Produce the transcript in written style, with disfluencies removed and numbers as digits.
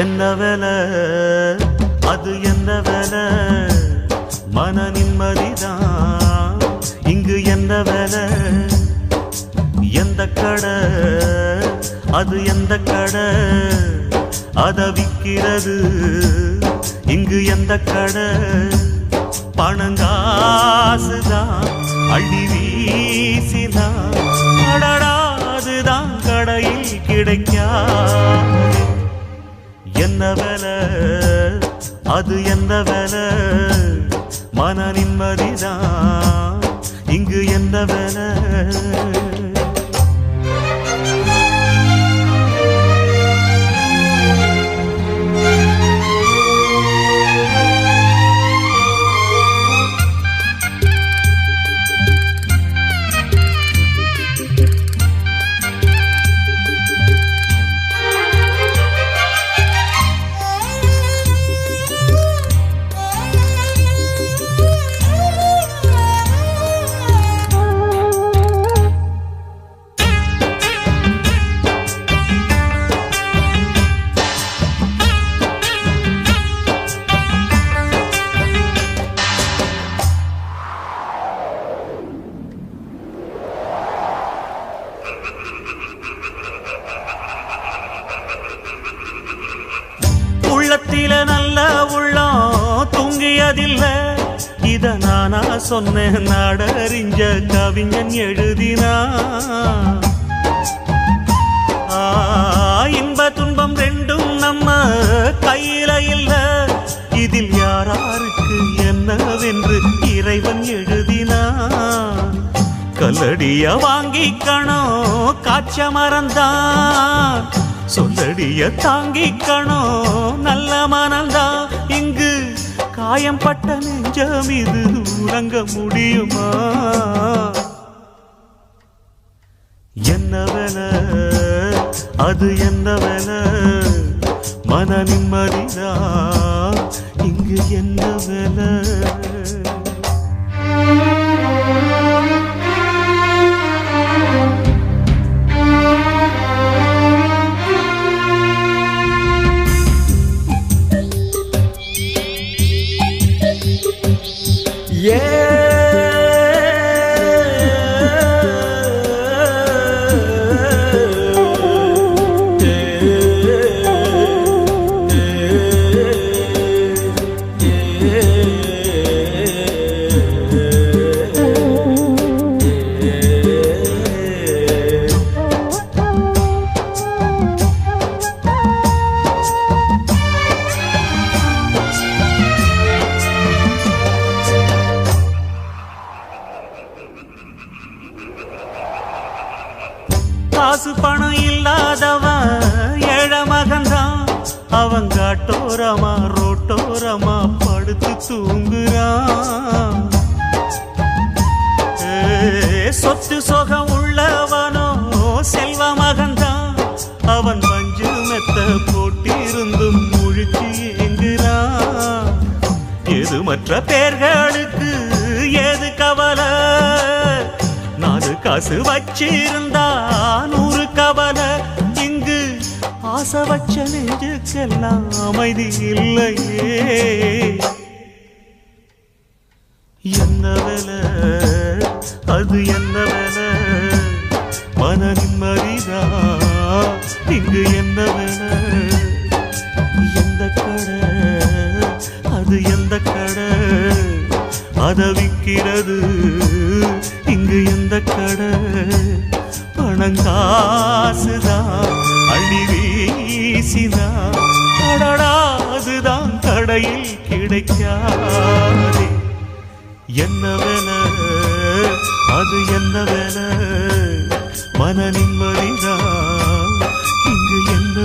என்ன வேலை அது என்ன வேலை மன நிம்மதிதான் இங்கு என்ன வேலை எந்த கடை அது எந்த கடை அத விக்கிறது இங்கு எந்த கடை பணங்காசுதான் அள்ளி வீசிதான் அடடாதுதான் கடையில் கிடைக்காது என்ன வேலை அது என்ன வேலை மன நிம்மதிதான் இங்கு என்ன வேலை உள்ளத்தில நல்ல உள்ளம் தூங்கியதில்லை இத நானா சொன்னேன் நாடறிஞ்ச கவிஞன் எழுதினா இன்ப துன்பம் ரெண்டும் நம்ம கையில இல்ல இதில் யாராருக்கு என்னவென்று இறைவன் எழுதினா கல்லடிய வாங்கிக்கணும் காய்ச்ச மறந்தான் சொல்லடிய தாங்கிக்கணும் நல்ல மனந்தான் இங்கு காயம் பட்ட நெஞ்சம் இது உறங்க முடியுமா என்ன வேலை அது என்ன வேலை மன நிம்மதிதான் இங்கு என்ன வேலை காசு பணம் இல்லாதவன் ஏழை மகன்தான் அவன் காட்டோரமா ரோட்டோரமா படுத்து தூங்குறான் சொத்து சொகம் உள்ளவனோ செல்வ மகன்தான் அவன் பஞ்சு மெத்த போட்டிருந்தும் முழிச்சு ஏங்குறான் எது மற்ற பேர்களுக்கு ஏது கவலை நாலு காசு வச்சிருந்தா 100 கவலை இங்கு ஆசை வச்ச நெஞ்சுக்கெல்லாம் அமைதி இல்லையே என்ன வேலை அது என்ன வேலை மன நிம்மதிதான் இங்கு என்ன வேலை எந்த கடை அது எந்த கடை அத விக்கிறது இங்கு எந்த கடை பணங்காசுதான் அள்ளி வீசிதான் அடடாதுதான் கடையில் கிடைக்காது என்ன வேலை அது என்ன வேலை மன நிம்மதிதான் இங்கு என்ன